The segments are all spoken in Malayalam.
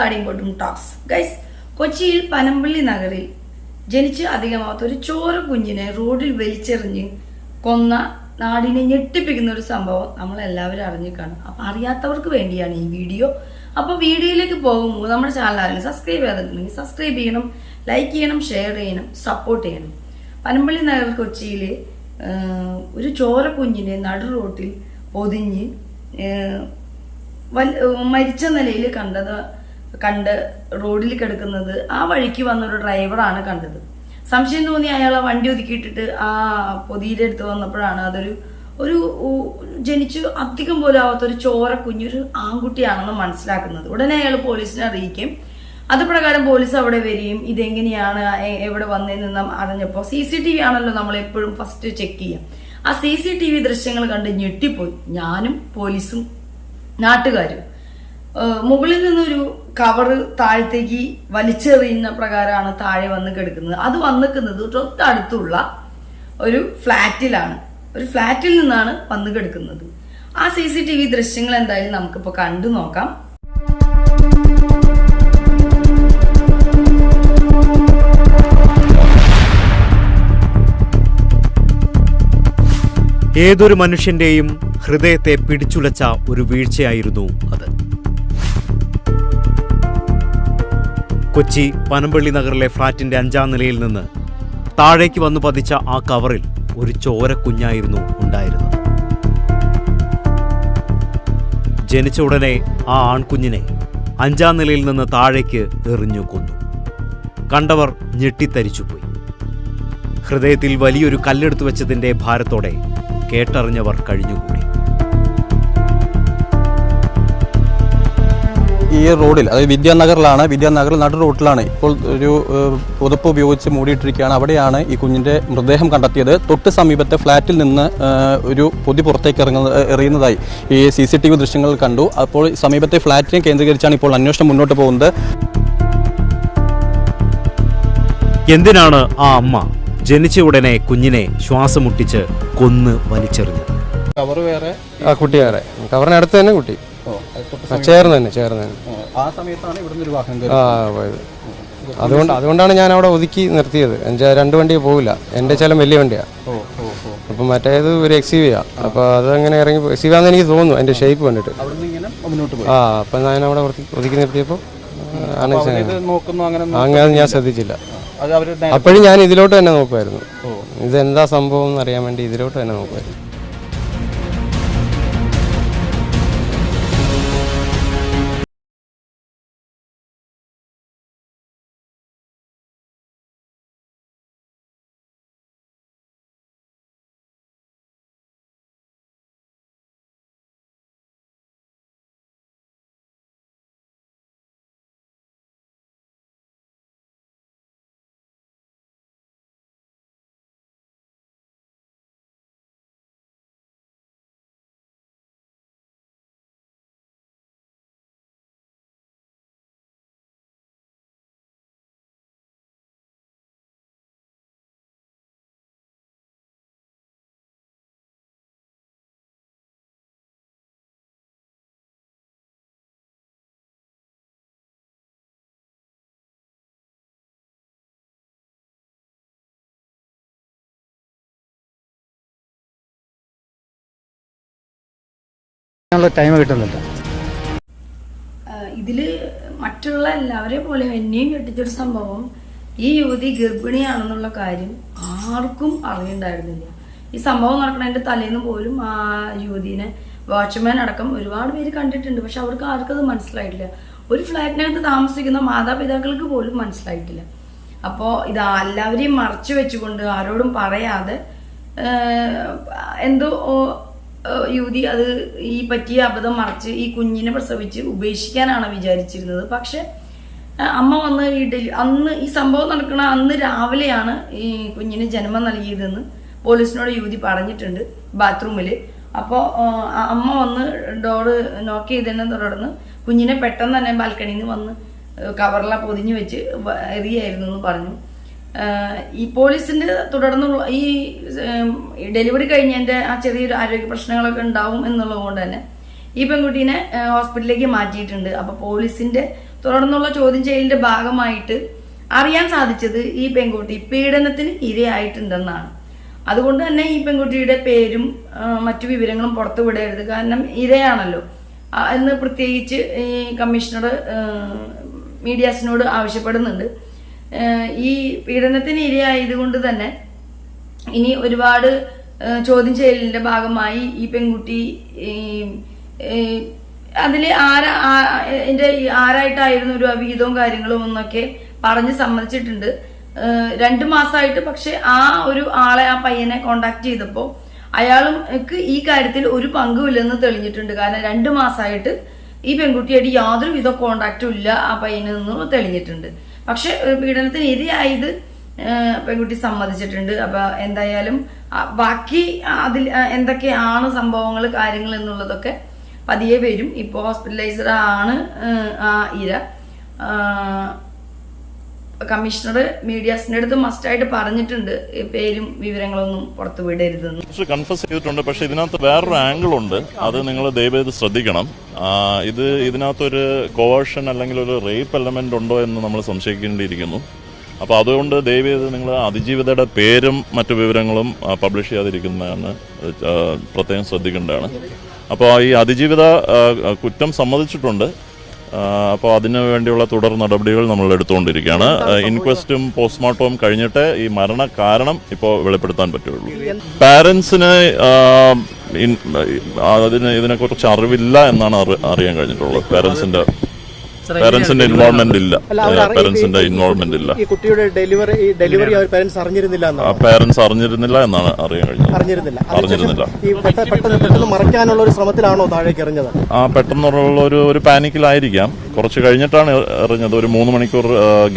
താടിയും പൊട്ടും ടോക്സ്. ഗൈസ്, കൊച്ചിയിൽ പനമ്പള്ളി നഗറിൽ ജനിച്ച് അധികമാവാത്ത ഒരു ചോര കുഞ്ഞിനെ റോഡിൽ വലിച്ചെറിഞ്ഞ് കൊന്ന നാടിനെ ഞെട്ടിപ്പിക്കുന്ന ഒരു സംഭവം നമ്മളെല്ലാവരും അറിഞ്ഞു കാണും. അപ്പൊ അറിയാത്തവർക്ക് വേണ്ടിയാണ് ഈ വീഡിയോ. അപ്പൊ വീഡിയോയിലേക്ക് പോകുമ്പോൾ നമ്മുടെ ചാനൽ ആരെങ്കിലും സബ്സ്ക്രൈബ് ചെയ്തിട്ടുണ്ടെങ്കിൽ സബ്സ്ക്രൈബ് ചെയ്യണം, ലൈക്ക് ചെയ്യണം, ഷെയർ ചെയ്യണം, സപ്പോർട്ട് ചെയ്യണം. പനമ്പള്ളി നഗർ കൊച്ചിയില് ഒരു ചോര കുഞ്ഞിനെ നടു റോട്ടിൽ പൊതിഞ്ഞ് മരിച്ച നിലയിൽ കണ്ട് റോഡിൽ കിടക്കുന്നത് ആ വഴിക്ക് വന്നൊരു ഡ്രൈവറാണ് കണ്ടത്. സംശയം തോന്നി അയാൾ വണ്ടി ഒതുക്കിയിട്ടിട്ട് ആ പൊതിയുടെ അടുത്ത് വന്നപ്പോഴാണ് ഒരു ജനിച്ചു അധികം പോലും ആവാത്തൊരു ചോര കുഞ്ഞൊരു ആൺകുട്ടിയാണെന്ന് മനസ്സിലാക്കുന്നത്. ഉടനെ അയാൾ പോലീസിനെ അറിയിക്കും. അത് പ്രകാരം പോലീസ് അവിടെ വരികയും ഇതെങ്ങനെയാണ് എവിടെ വന്നതെന്ന് അറിഞ്ഞപ്പോൾ CCTV ആണല്ലോ നമ്മൾ എപ്പോഴും ഫസ്റ്റ് ചെക്ക് ചെയ്യാം. ആ CCTV ദൃശ്യങ്ങൾ കണ്ട് ഞെട്ടിപ്പോയി ഞാനും പോലീസും നാട്ടുകാരും. മുകളിൽ നിന്നൊരു കവറ് താഴത്തേക്ക് വലിച്ചെറിയുന്ന പ്രകാരമാണ് താഴെ വന്ന് കിടക്കുന്നത്. അത് വന്നിക്കുന്നത് തൊട്ടടുത്തുള്ള ഒരു ഫ്ലാറ്റിലാണ്. ഒരു ഫ്ലാറ്റിൽ നിന്നാണ് വന്ന് കിടക്കുന്നത്. ആ CCTV ദൃശ്യങ്ങൾ എന്തായാലും നമുക്കിപ്പോൾ കണ്ടു നോക്കാം. ഏതൊരു മനുഷ്യന്റെയും ഹൃദയത്തെ പിടിച്ചുലച്ച ഒരു വീഴ്ചയായിരുന്നു അത്. കൊച്ചി പനമ്പള്ളി നഗറിലെ ഫ്ളാറ്റിന്റെ 5ാം നിലയിൽ നിന്ന് താഴേക്ക് വന്നു പതിച്ച ആ കവറിൽ ഒരു ചോര കുഞ്ഞായിരുന്നു ഉണ്ടായിരുന്നത്. ജനിച്ച ഉടനെ ആ ആൺകുഞ്ഞിനെ 5ാം നിലയിൽ നിന്ന് താഴേക്ക് എറിഞ്ഞു കൊന്നു. കണ്ടവർ ഞെട്ടിത്തരിച്ചുപോയി. ഹൃദയത്തിൽ വലിയൊരു കല്ലെടുത്തു വെച്ചതിന്റെ ഭാരത്തോടെ കേട്ടറിഞ്ഞവർ കഴിഞ്ഞുകൂടി. ഈ റോഡിൽ, അതായത് വിദ്യാനഗറിലാണ്, വിദ്യാനഗറിൽ നടു റോഡിലാണ് ഇപ്പോൾ ഒരു പുതപ്പ് ഉപയോഗിച്ച് മൂടിയിട്ടിരിക്കുകയാണ്. അവിടെയാണ് ഈ കുഞ്ഞിൻ്റെ മൃതദേഹം കണ്ടെത്തിയത്. തൊട്ട് സമീപത്തെ ഫ്ലാറ്റിൽ നിന്ന് ഒരു പൊതി പുറത്തേക്ക് എറിയുന്നതായി ഈ CCTV ദൃശ്യങ്ങൾ കണ്ടു. അപ്പോൾ സമീപത്തെ ഫ്ലാറ്റിനെ കേന്ദ്രീകരിച്ചാണ് ഇപ്പോൾ അന്വേഷണം മുന്നോട്ട് പോകുന്നത്. എന്തിനാണ് ആ അമ്മ ജനിച്ച ഉടനെ കുഞ്ഞിനെ ശ്വാസം മുട്ടിച്ച് കൊന്ന് വലിച്ചെറിഞ്ഞത്? കവർ വേറെ, കുട്ടി വേറെ. കവറിനടുത്ത് തന്നെ കുട്ടി ചേർന്ന് തന്നെ. ആ സമയത്താണ് ഇവിടുന്ന് ഒരു വാഹനം പോയത്. അതുകൊണ്ടാണ് ഞാൻ അവിടെ ഒതുക്കി നിർത്തിയത്. 2 വണ്ടി പോകില്ല, എൻ്റെ ചില വലിയ വണ്ടിയാണ്. അപ്പം മറ്റേത് ഒരു XUV-യാ. അപ്പോൾ അതങ്ങനെ ഇറങ്ങി XUV ആണെന്ന് എനിക്ക് തോന്നുന്നു, എൻ്റെ ഷേപ്പ് കണ്ടിട്ട്. അപ്പം ഞാൻ അവിടെ ഒതുക്കി നിർത്തിയപ്പോൾ അങ്ങനെ ഞാൻ ശ്രദ്ധിച്ചില്ല. അപ്പോഴും ഞാൻ ഇതിലോട്ട് തന്നെ നോക്കുമായിരുന്നു. ഇതെന്താ സംഭവം എന്ന് അറിയാൻ വേണ്ടി ഇതിലോട്ട് തന്നെ നോക്കുമായിരുന്നു. ടൈം കിട്ടുന്നില്ല. ഇതില് മറ്റുള്ള എല്ലാവരെയും പോലെ എന്നെയും കെട്ടിച്ചൊരു സംഭവം, ഈ യുവതി ഗർഭിണിയാണെന്നുള്ള കാര്യം ആർക്കും അറിയണ്ടായിരുന്നില്ല. ഈ സംഭവം നടക്കുന്നതിന്റെ തലേന്ന് പോലും ആ യുവതിനെ വാച്ച്മാൻ അടക്കം ഒരുപാട് പേര് കണ്ടിട്ടുണ്ട്. പക്ഷെ അവർക്ക് ആർക്കും അത് മനസ്സിലായിട്ടില്ല. ഒരു ഫ്ലാറ്റിനകത്ത് താമസിക്കുന്ന മാതാപിതാക്കൾക്ക് പോലും മനസ്സിലായിട്ടില്ല. അപ്പോൾ ഇത് എല്ലാവരെയും മറച്ചു വെച്ചുകൊണ്ട് ആരോടും പറയാതെ എന്തോ യുവതി അത് ഈ പറ്റിയ അബദ്ധം മറച്ച് ഈ കുഞ്ഞിനെ പ്രസവിച്ച് ഉപേക്ഷിക്കാനാണ് വിചാരിച്ചിരുന്നത്. പക്ഷെ അമ്മ വന്ന് അന്ന് ഈ സംഭവം നടക്കുന്ന അന്ന് രാവിലെയാണ് ഈ കുഞ്ഞിന് ജന്മം നൽകിയതെന്ന് പോലീസിനോട് യുവതി പറഞ്ഞിട്ടുണ്ട് ബാത്റൂമിൽ. അപ്പോൾ അമ്മ വന്ന് ഡോറ് നോക്ക് ചെയ്തതിനെ തുടർന്ന് കുഞ്ഞിനെ പെട്ടെന്ന് തന്നെ ബാൽക്കണിയിൽ നിന്ന് വന്ന് കവറില പൊതിഞ്ഞു വെച്ച് എറിയായിരുന്നു എന്ന് പറഞ്ഞു. ഈ പോലീസിന്റെ തുടർന്നുള്ള ഈ ഡെലിവറി കഴിഞ്ഞതിന്റെ ആ ചെറിയൊരു ആരോഗ്യ പ്രശ്നങ്ങളൊക്കെ ഉണ്ടാവും എന്നുള്ളത് കൊണ്ട് തന്നെ ഈ പെൺകുട്ടീനെ ഹോസ്പിറ്റലിലേക്ക് മാറ്റിയിട്ടുണ്ട്. അപ്പൊ പോലീസിന്റെ തുടർന്നുള്ള ചോദ്യം ചെയ്യലിന്റെ ഭാഗമായിട്ട് അറിയാൻ സാധിച്ചത് ഈ പെൺകുട്ടി പീഡനത്തിന് ഇരയായിട്ടുണ്ടെന്നാണ്. അതുകൊണ്ട് തന്നെ ഈ പെൺകുട്ടിയുടെ പേരും മറ്റു വിവരങ്ങളും പുറത്തു വിടരുത്, കാരണം ഇരയാണല്ലോ എന്ന് പ്രത്യേകിച്ച് ഈ കമ്മീഷണർ മീഡിയാസിനോട് ആവശ്യപ്പെടുന്നുണ്ട്. ഈ പീഡനത്തിന് ഇരയായതുകൊണ്ട് തന്നെ ഇനി ഒരുപാട് ചോദ്യം ചെയ്യലിന്റെ ഭാഗമായി ഈ പെൺകുട്ടി അതിൽ ആരായിട്ടായിരുന്നു ഒരു അവിഹിതവും കാര്യങ്ങളും എന്നൊക്കെ പറഞ്ഞ് സമ്മതിച്ചിട്ടുണ്ട്. 2 മാസമായിട്ട് പക്ഷെ ആ ഒരു ആളെ, ആ പയ്യനെ കോണ്ടാക്ട് ചെയ്തപ്പോൾ അയാളും ഈ കാര്യത്തിൽ ഒരു പങ്കുമില്ലെന്ന് തെളിഞ്ഞിട്ടുണ്ട്. കാരണം 2 മാസമായിട്ട് ഈ പെൺകുട്ടിയായിട്ട് യാതൊരുവിധ കോണ്ടാക്റ്റും ഇല്ല ആ പയ്യനിൽ നിന്ന് തെളിഞ്ഞിട്ടുണ്ട്. പക്ഷെ പീഡനത്തിന് ഇരയായത് പെൺകുട്ടി സമ്മതിച്ചിട്ടുണ്ട്. അപ്പൊ എന്തായാലും ബാക്കി അതിൽ എന്തൊക്കെയാണ് സംഭവങ്ങൾ, കാര്യങ്ങൾ എന്നുള്ളതൊക്കെ പതിയെ വരും. ഇപ്പോൾ ഹോസ്പിറ്റലൈസ്ഡ് ആണ് ആ ഇര. കമ്മീഷണർ മീഡിയാസിന്റെ അടുത്ത് മസ്റ്റായിട്ട് പറഞ്ഞിട്ടുണ്ട് പേരും വിവരങ്ങളൊന്നും പുറത്തു വിടരുതെന്ന്. കൺഫസ് ചെയ്തിട്ടുണ്ട്. പക്ഷെ ഇതിനകത്ത് വേറൊരു ആംഗിൾ ഉണ്ട്, അത് നിങ്ങൾ ദയവേത് ശ്രദ്ധിക്കണം. ഇതിനകത്തൊരു കോവേർഷൻ അല്ലെങ്കിൽ ഒരു റേപ്പ് എലമെന്റ് ഉണ്ടോ എന്ന് നമ്മൾ സംശയിക്കേണ്ടിയിരിക്കുന്നു. അപ്പോൾ അതുകൊണ്ട് ദയവേത് നിങ്ങൾ അതിജീവിതയുടെ പേരും മറ്റു വിവരങ്ങളും പബ്ലിഷ് ചെയ്യാതിരിക്കുന്നതാണ് പ്രത്യേകം ശ്രദ്ധിക്കേണ്ടതാണ്. അപ്പോൾ ഈ അതിജീവിത കുറ്റം സമ്മതിച്ചിട്ടുണ്ട്. അപ്പോൾ അതിനു വേണ്ടിയുള്ള തുടർ നടപടികൾ നമ്മൾ എടുത്തുകൊണ്ടിരിക്കുകയാണ്. ഇൻക്വസ്റ്റും പോസ്റ്റ്മോർട്ടവും കഴിഞ്ഞിട്ട് ഈ മരണ കാരണം ഇപ്പോൾ വെളിപ്പെടുത്താൻ പറ്റുള്ളൂ. പാരൻസിന് ഇതിനെക്കുറിച്ച് അറിവില്ല എന്നാണ് അറിയാൻ കഴിഞ്ഞിട്ടുള്ളത്. പാരന്റ്സിന്റെ ഇൻവോൾവ്മെന്റ് ഇല്ല. പാരന്റ്സിന്റെ ഇൻവോൾവ്മെന്റ് ഇല്ല. ഈ കുട്ടിയുടെ ഡെലിവറി പാരന്റ്സ് അറിഞ്ഞിരുന്നില്ല എന്നാണ് അറിയാൻ കഴിഞ്ഞത്. അറിഞ്ഞിരുന്നില്ല. പെട്ടെന്ന് മറയ്ക്കാനുള്ള ഒരു ശ്രമത്തിലാണോ താഴേക്ക് എറിഞ്ഞത്? പെട്ടെന്നുള്ള ഒരു പാനിക്കിലായിരിക്കാം. കുറച്ച് കഴിഞ്ഞിട്ടാണ് എറിഞ്ഞത്. ഒരു 3 മണിക്കൂർ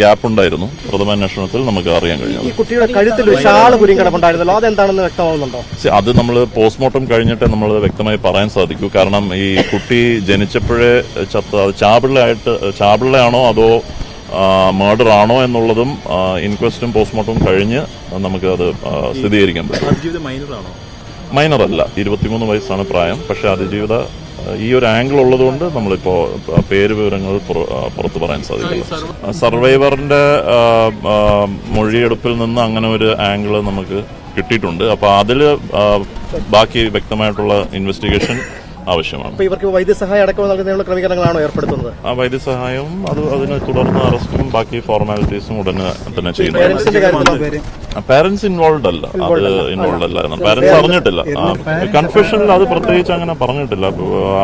ഗ്യാപ്പ് ഉണ്ടായിരുന്നു. പ്രഥമാന്വേഷണത്തിൽ നമുക്ക് അറിയാൻ കഴിഞ്ഞത്. ഈ കുട്ടിയുടെ കഴുത്തിൽ ഷാള് കുരുങ്ങി കിടപ്പുണ്ടായിരുന്നല്ലോ, അതെന്താണെന്ന് വ്യക്തമാവുന്നുണ്ടോ? അത് നമ്മൾ പോസ്റ്റ്മോർട്ടം കഴിഞ്ഞിട്ടേ നമ്മൾ വ്യക്തമായി പറയാൻ സാധിക്കൂ. കാരണം ഈ കുട്ടി ജനിച്ചപ്പോഴേ ചാപിള്ളയാണോ അതോ മർഡർ ആണോ എന്നുള്ളതും ഇൻക്വസ്റ്റും പോസ്റ്റ്മോർട്ടവും കഴിഞ്ഞ് നമുക്ക് അത് സ്ഥിരീകരിക്കാൻ പറ്റും. മൈനർ അല്ല, 23 വയസ്സാണ് പ്രായം. പക്ഷെ അതിജീവിത ഈ ഒരു ആംഗിൾ ഉള്ളതുകൊണ്ട് നമ്മളിപ്പോ പേര് വിവരങ്ങൾ പുറത്തു പറയാൻ സാധിക്കില്ല. സർവൈവറിന്റെ മൊഴിയെടുപ്പിൽ നിന്ന് അങ്ങനെ ഒരു ആംഗിൾ നമുക്ക് കിട്ടിയിട്ടുണ്ട്. അപ്പൊ അതില് ബാക്കി വ്യക്തമായിട്ടുള്ള ഇൻവെസ്റ്റിഗേഷൻ ആവശ്യമാണ്. ഇവർക്ക് വൈദ്യസഹായം അടക്കം നൽകുന്നതിനുള്ള ക്രമീകരണങ്ങളാണോ ഏർപ്പെടുത്തുന്നത്? ആ വൈദ്യസഹായവും അതിനെ തുടർന്ന് അറസ്റ്റും ബാക്കി ഫോർമാലിറ്റീസും ഉടനെ തന്നെ ചെയ്യുന്നു. പാരന്റ്സ് ഇൻവോൾവ് അല്ല, അത് ഇൻവോൾവ് അല്ലായിരുന്നു. പാരന്റ്സ് അറിഞ്ഞിട്ടില്ല. കൺഫ്യൂഷനിൽ അത് പ്രത്യേകിച്ച് അങ്ങനെ പറഞ്ഞിട്ടില്ല.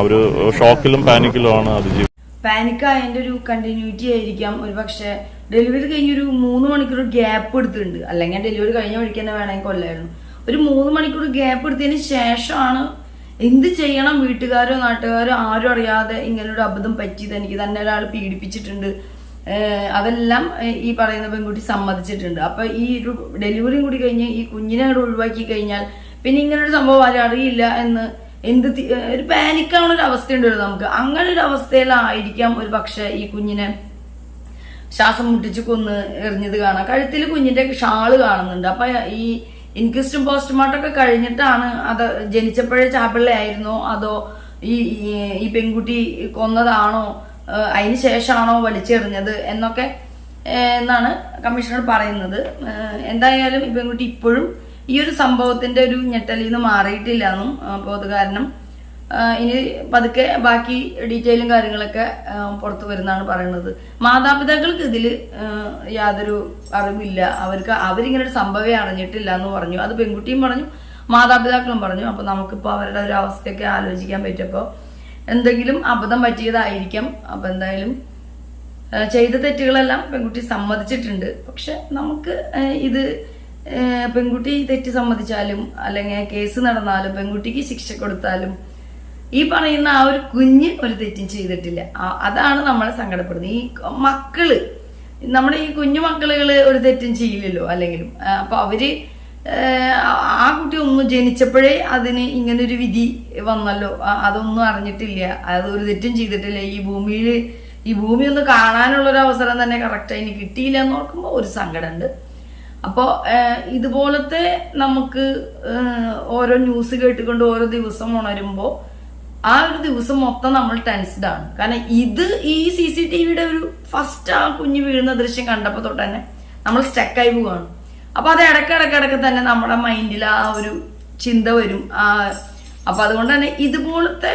അവര് ഷോക്കിലും പാനിക്കിലും ആണ് അതിജീവിച്ചത്. പാനിക് അതിന്റെ ഒരു കണ്ടിന്യൂറ്റി ആയിരിക്കാം. ഒരു പക്ഷെ ഡെലിവറി കഴിഞ്ഞൊരു 3 മണിക്കൂർ ഗ്യാപ്പ് എടുത്തിട്ടുണ്ട്. അല്ലെങ്കിൽ ഡെലിവറി കഴിഞ്ഞ വഴിക്ക് തന്നെ വേണമെങ്കിൽ കൊല്ലായിരുന്നു. ഒരു 3 മണിക്കൂർ ഗ്യാപ്പ് എടുത്തതിന് ശേഷമാണ് എന്ത് ചെയ്യണം, വീട്ടുകാരോ നാട്ടുകാരോ ആരും അറിയാതെ ഇങ്ങനൊരു അബദ്ധം പറ്റിയത്, എനിക്ക് തന്നെ ഒരാൾ പീഡിപ്പിച്ചിട്ടുണ്ട്, അതെല്ലാം ഈ പറയുന്ന പെൺകുട്ടി സമ്മതിച്ചിട്ടുണ്ട്. അപ്പൊ ഈ ഒരു ഡെലിവറിയും കൂടി കഴിഞ്ഞ് ഈ കുഞ്ഞിനെ ഒഴിവാക്കി കഴിഞ്ഞാൽ പിന്നെ ഇങ്ങനൊരു സംഭവം ആരും അറിയില്ല എന്ന് ഒരു പാനിക്കാവുന്ന ഒരു അവസ്ഥയുണ്ടല്ലോ നമുക്ക്. അങ്ങനെ ഒരു അവസ്ഥയിലായിരിക്കാം ഒരു പക്ഷെ ഈ കുഞ്ഞിനെ ശ്വാസം മുട്ടിച്ച് കൊന്ന് എറിഞ്ഞത് കാണാം. കഴുത്തിൽ കുഞ്ഞിന്റെ ഷാള് കാണുന്നുണ്ട്. അപ്പൊ ഈ ഇൻക്വസ്റ്റും പോസ്റ്റ്മോർട്ടം ഒക്കെ കഴിഞ്ഞിട്ടാണ് അത് ജനിച്ചപ്പോഴേ ചാപ്പിള്ളയായിരുന്നോ അതോ ഈ പെൺകുട്ടി കൊന്നതാണോ അതിന് ശേഷമാണോ വലിച്ചെറിഞ്ഞത് എന്നൊക്കെ എന്നാണ് കമ്മീഷണർ പറയുന്നത്. എന്തായാലും ഈ പെൺകുട്ടി ഇപ്പോഴും ഈ ഒരു സംഭവത്തിന്റെ ഒരു ഞെട്ടലിൽ നിന്ന് മാറിയിട്ടില്ല എന്നും, അപ്പോൾ അത് കാരണം ഇനി പതുക്കെ ബാക്കി ഡീറ്റെയിലും കാര്യങ്ങളൊക്കെ പുറത്തു വരുന്നതാണ് പറയുന്നത്. മാതാപിതാക്കൾക്ക് ഇതിൽ യാതൊരു അറിവില്ല. അവരിങ്ങനെ ഒരു സംഭവം അറിഞ്ഞിട്ടില്ല എന്ന് പറഞ്ഞു. അത് പെൺകുട്ടിയും പറഞ്ഞു, മാതാപിതാക്കളും പറഞ്ഞു. അപ്പൊ നമുക്കിപ്പോൾ അവരുടെ ഒരു അവസ്ഥയൊക്കെ ആലോചിക്കാൻ പറ്റിയപ്പോൾ എന്തെങ്കിലും അബദ്ധം പറ്റിയതായിരിക്കാം. അപ്പൊ എന്തായാലും ചെയ്ത തെറ്റുകളെല്ലാം പെൺകുട്ടി സമ്മതിച്ചിട്ടുണ്ട്. പക്ഷെ നമുക്ക് ഇത് പെൺകുട്ടി തെറ്റ് സമ്മതിച്ചാലും അല്ലെങ്കിൽ കേസ് നടന്നാലും പെൺകുട്ടിക്ക് ശിക്ഷ കൊടുത്താലും ഈ പറയുന്ന ആ ഒരു കുഞ്ഞ് ഒരു തെറ്റും ചെയ്തിട്ടില്ല. അതാണ് നമ്മളെ സങ്കടപ്പെടുന്നത്. ഈ മക്കള്, നമ്മുടെ ഈ കുഞ്ഞു മക്കളുകള് ഒരു തെറ്റും ചെയ്യില്ലല്ലോ അല്ലെങ്കിലും. അപ്പൊ അവര് ആ കുട്ടി ഒന്നും ജനിച്ചപ്പോഴേ അതിന് ഇങ്ങനൊരു വിധി വന്നല്ലോ, അതൊന്നും അറിഞ്ഞിട്ടില്ല, അതൊരു തെറ്റും ചെയ്തിട്ടില്ല. ഈ ഭൂമി ഒന്ന് കാണാനുള്ളൊരു അവസരം തന്നെ കറക്റ്റ് അതിന് കിട്ടിയില്ല എന്ന് ഓർക്കുമ്പോൾ ഒരു സങ്കടമുണ്ട്. അപ്പോൾ ഇതുപോലത്തെ നമുക്ക് ഓരോ ന്യൂസ് കേട്ടുകൊണ്ട് ഓരോ ദിവസം ഉണരുമ്പോൾ ആ ഒരു ദിവസം മൊത്തം നമ്മൾ ടെൻസ്ഡ് ആണ്. കാരണം ഇത് ഈ CCTVയുടെ ഒരു ഫസ്റ്റ് ആ കുഞ്ഞ് വീഴുന്ന ദൃശ്യം കണ്ടപ്പോൾ തൊട്ട് തന്നെ നമ്മൾ സ്റ്റക്കായി പോവാണ്. അപ്പൊ അത് ഇടയ്ക്കിടയ്ക്ക് തന്നെ നമ്മുടെ മൈൻഡിൽ ആ ഒരു ചിന്ത വരും. അപ്പൊ അതുകൊണ്ട് തന്നെ ഇതുപോലത്തെ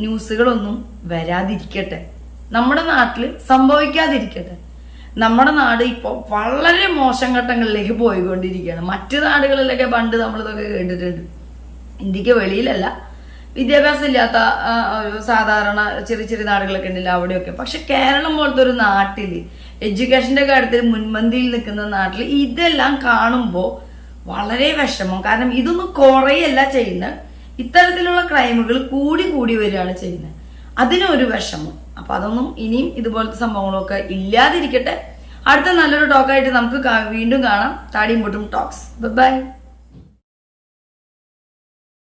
ന്യൂസുകളൊന്നും വരാതിരിക്കട്ടെ, നമ്മുടെ നാട്ടിൽ സംഭവിക്കാതിരിക്കട്ടെ. നമ്മുടെ നാട് ഇപ്പോൾ വളരെ മോശം ഘട്ടങ്ങളിലേക്ക് പോയിക്കൊണ്ടിരിക്കുകയാണ്. മറ്റു നാടുകളിലൊക്കെ പണ്ട് നമ്മളിതൊക്കെ കേട്ടിട്ടുണ്ട്. ഇന്ത്യക്ക് വെളിയിലല്ല, വിദ്യാഭ്യാസം ഇല്ലാത്ത ഒരു സാധാരണ ചെറിയ ചെറിയ നാടുകളൊക്കെ ഉണ്ടല്ലോ അവിടെയൊക്കെ. പക്ഷെ കേരളം പോലത്തെ ഒരു നാട്ടിൽ എഡ്യൂക്കേഷന്റെ കാര്യത്തിൽ മുൻപന്തിയിൽ നിൽക്കുന്ന നാട്ടിൽ ഇതെല്ലാം കാണുമ്പോൾ വളരെ വിഷമം. കാരണം ഇതൊന്നും കുറയല്ല ചെയ്യുന്നത്, ഇത്തരത്തിലുള്ള ക്രൈമുകൾ കൂടി വരികയാണ് ചെയ്യുന്നത്. അതിനൊരു വിഷമം. അപ്പൊ അതൊന്നും ഇനിയും ഇതുപോലത്തെ സംഭവങ്ങളൊക്കെ ഇല്ലാതിരിക്കട്ടെ. അടുത്ത നല്ലൊരു ടോക്കായിട്ട് നമുക്ക് വീണ്ടും കാണാം. താടിയും പൊട്ടും ടോക്സ്. ബൈ.